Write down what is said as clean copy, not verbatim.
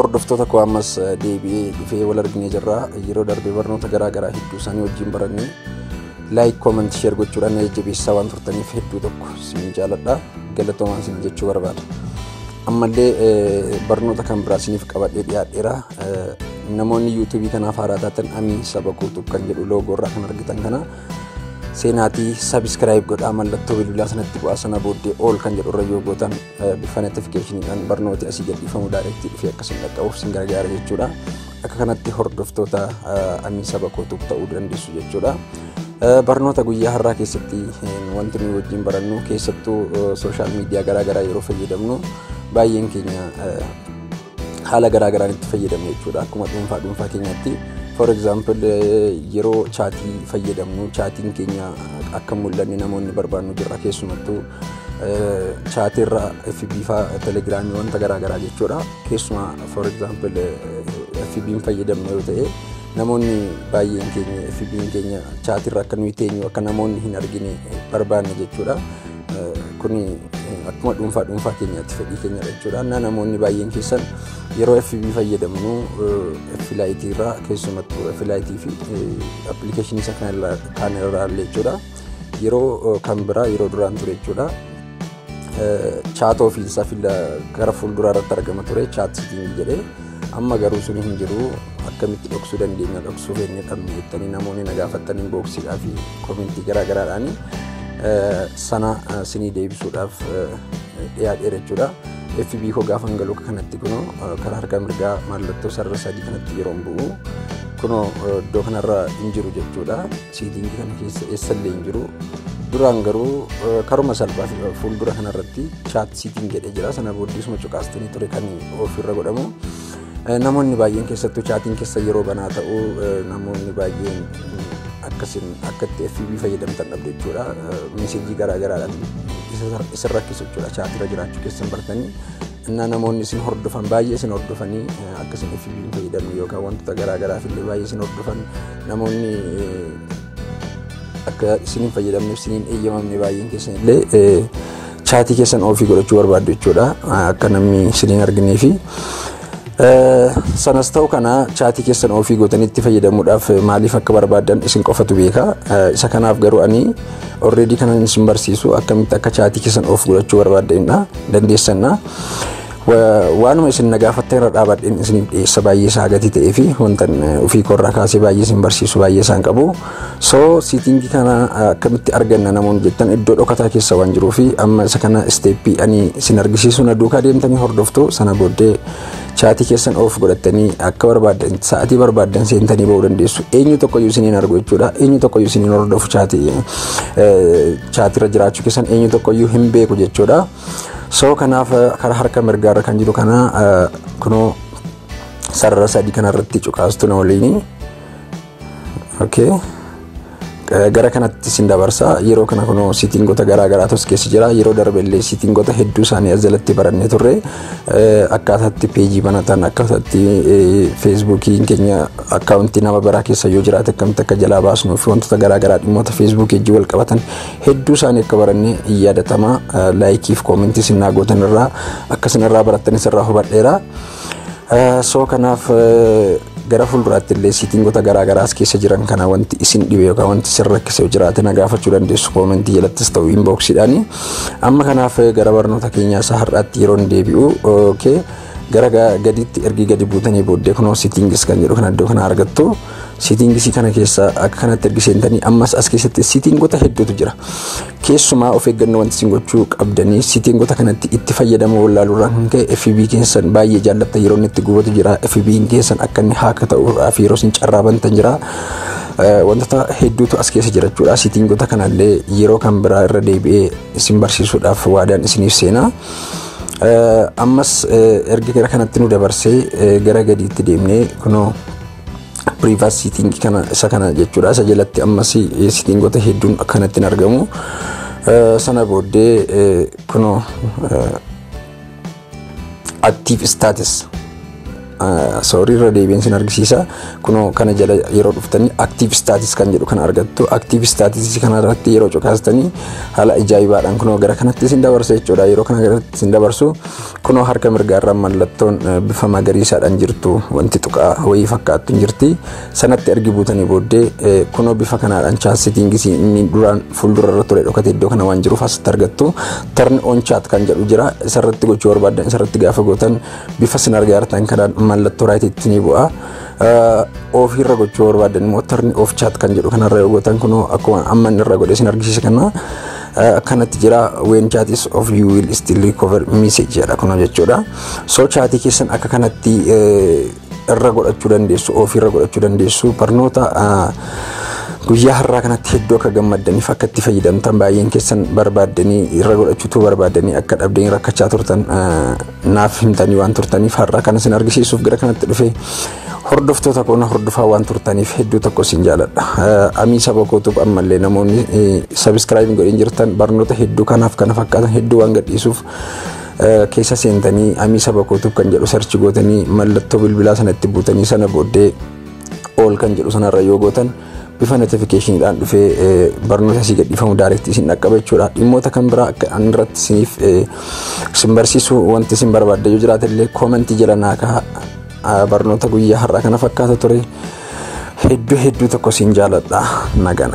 hordoftoota koo ammas deebi'ee dhufee wal arginee jirra. Yeroo darbee barnoota garaa hedduu isaanii wajjin barannee like comment share gochuudhaan jajjabeessaa waan turtaniif hedduu tokko isin jaaladha. Galatoomaa isin jechuu barbaada. Ammallee barnoota kan biraa isiniif qabadhee dhiyaadheera. Namoonni YouTube kanaaf haaraa taatan Amii Saba Kootuu kan jedhu loogoo irraa kan argitan kana seenaatii subscribe godhaa, mallattoo bilbilaa sanatti bu'aa sana booddee all kan jedhu irra yoo gootan bifa notificationidhaan barnooti asii gadhiifamu direct dhufee akkasiin dhaqqabuuf isin gargaara jechuudha. Akka kanatti hordoftoota Amii Saba Kootuu ta'uu dandeessu jechuudha. Barnoota guyyaa har'aa keessatti wanti nuyi wajjin barannu keessattuu social media garaa yeroo fayyadamnu baay'een keenya haala garaa itti fayyadamne jechuudha. Akkuma dhuunfaa keenyatti for example yeroo chaatii fayyadamnu chaatiin keenya akka mul'anne namoonni barbaannu jirra. Keessumattuu chaatiirra FB fa Telegram wanta garaa jechuudha. Keessuma for example FB fayyadamne yoo ta'e namoonni baay'een keenya FB keenya chaatiirra akka nuyi teenyu akka namoonni hin argine barbaanne jechuudha. Kuni akkuma dhuunfaa keenyaatti fedhii keenya jechuudha. Namoonni baay'een keessan yeroo FB fayyadamnu F-Lite irraa keessumattuu F-Lite fi application isa kan irraa jechuudha. Yeroo kan biraa yeroo duraan ture jechuudha. Chat ofiisaa gara fuulduraa irratti argama ture chat setting jedhee. Amma garuu sun hin jiru. Akkamitti dhoksuu dandeenya, dhoksuu feene qabne jettanii namoonni na gaafatan inboxiidhaa fi commentii garaadhaan sana sinii deebisuudhaaf dhiyaadheera jechuudha. FB koo gaafan galuu kanatti kunoo karaa harka mirgaa mallattoo sarara sadii kanatti yeroo bu'u kunoo iddoo kanarra hin jiru jechuudha. Setting kana keessa eessallee hin jiru. Duraan garuu karuma salphaa fuuldura kanarratti chat setting jedhee jira. Sana booddeesuma cuqaastanii ture kan ofirra godhamu. Namoonni baay'een keessattuu chaatiin keessa yeroo banaa ta'u namoonni baay'een akkatti FB fayyadamtan dhabde jechuudha. Meesejii garaadhaan isin rakkisu jechuudha. Chaatiirra jiraachuu keessan bartanii namoonni isin hordofan baay'ee isin hordofanii akkasiin FB fayyadamne yookaan wantoota garaagaraaf illee baay'ee isin hordofan namoonni akka isin fayyadamneef isin eeyyamamne baay'een keessan illee chaatii keessan ofii godhachuu barbaaddu jechuudha. Akka namni isin argineefi sanas ta'u kana chaatii keessan ofii gootanitti fayyadamuudhaaf maaliif akka barbaadan isin qofatu beeka. Isa kanaaf garuu ani already kanan isin barsiisu akkamitti akka chaatii keessan of godhachuu barbaadanidha dandeessanna. Waanuma isin na gaafattan irra dhaabadheen isiniif dhiyeessa baay'ee isaa gatii ta'ee fi wantan ofii korraa kaasee baay'ee isin barsiisu baay'ee isaan qabu. So setting kana akkamitti arganna namoonni jettan iddoo dhokataa keessa waan jiruu fi amma isa kana steppii ani isin argisiisu na duukaa deemtanii hordoftu sana booddee chaatii keessan of godhattanii akka barbaadan sa'atii barbaadan seentanii ba'uu dandeessu. Eenyu tokkoyyuu isiniin argu jechuudha. Eenyu tokkoyyuu isiniin hordofu chaatiirra jiraachuu keessan eenyu tokkoyyuu hin beeku jechuudha. So kanaaf karaa harka mirgaarra kan jiru kana kunoo sarara sadii kanarratti cuqaastu na waliin. Okay. Gara kanatti isin dabarsa. Yeroo kana kunoo settingoota garaagaraatu as keessa jira. Yeroo darbellee settingoota hedduu isaanii as jalatti barannee turre. Akkaataatti peejii banatan, akkaataatti Facebookiin keenya akkaawuntii nama biraa keessa yoo jiraate akkamitti akka jalaa baasnuu fi wantoota garaagaraa dhimmoota Facebook wajjin wal qabatan hedduu isaanii akka barannee yaadatama. Laayikii fi koomentii isin naa gootan irraa akkasin irraa barattanis irraa hubadheera. So kanaaf gara fuulduraatti illee settingoota garaagaraa as keessa jiran kana wanti isin dhibe yookaan wanti isin rakkise jiraate na gaafachuu dandeessu koomentii jalattis ta'u inboxiidhaan. Amma kanaaf gara barnoota keenyaa isaa har'aatti yeroo deebi'u okay gara gaditti ergi gadi buutanii booddee kunoo settingis kan jedhu kana iddoo kana argattu. Settingis kana keessa akka kanatti ergi seentanii ammas as keessatti settingoota hedduutu jira. Keessumaa of eeggannoo wanti isin gochuu qabdanii settingoota kanatti itti fayyadamuu wallaaluurraan kan ka'e FB keessan baay'ee jaallatta yeroo inni itti gubatu jira. FB keessan akka inni haaka ta'uudhaaf yeroo isin carraa bantan jira. Wantoota hedduutu as keessa jira jechuudha. Settingoota kanallee yeroo kan biraa irra deebi'ee isin barsiisuudhaaf waadaan isiniif seena. Ammas erga gara kanatti nu dabarsee gara gadiitti deemnee kunoo privacy setting kana isa kana jechuudha. Isa jalatti ammas settingoota hedduun akkanatti argamu. Sana booddee kunoo active status sorry irra deebiin sin argisiisa kuno kana jala yeroo dhuftanii active status kan jedhu kana argattu active status kana irratti yeroo cokaastanii haala ajaa'ibaadhaan kuno gara kanatti sin dabarsa jechuudha yeroo kana garatti sin dabarsu kuno harka mirgaa irra mallattoon bifa magariisaadhaan jirtu wanti tuqaa wayii fakkaattu jirti sanatti argi buutanii booddee kuno bifa kanaadhaan chat settings inni duraan fuuldura irra ture dhokate iddoo kana waan jiruuf asitti argattu turn on chat kan jedhu jira isarratti gochuu barbaadan isarratti gaafa gootan bifa sin argaartan kanaan mallattoo right itti ni bu'a off irra gochuu barbaadan immoo turn off chat kan jedhu kanarra yoo gootan kuno akkuma amma irra godhee sin argisiisa kana kanatti jira when chat is off you will still recover message jedha kuno jechuudha so chat keessan akka kanatti irra godhachuu dandeessu off irra godhachuu dandeessu barnoota guyyaa har'aa kanatti hedduu akka gammaddaniif akka itti fayyadamtan baay'een keessan barbaadanii irra godhachuutu barbaadanii akka dhabdanii rakkachaa turtan naaf himtanii waan turtaniif har'aa kana sin argisiisuuf gara kanatti dhufe hordoftoota koona hordofaa waan turtaniif hedduu tokko sin jaaladha amii saba kootuuf ammallee namoonni subscribe godhin jirtan barnoota hedduu kanaaf kana fakkaatan hedduu waan gadhiisuuf keessa seentanii amii saba kootuuf kan jedhu search gootanii mallattoo bilbilaa sanatti buutanii sana booddee all kan jedhu sanarra yoo gootan bifa notification dhaan dhufee barnoota si gadhiifamu direct isin dhaqqaba jechuudha dhimmoota kan biraa akka anirratti isiniif sin barsiisu wanti isin barbaadde yoo jiraate illee comment jala naa kaa'aa barnoota guyyaa har'aa kana fakkaata ture hedduu tokko sin jaaladha nagaa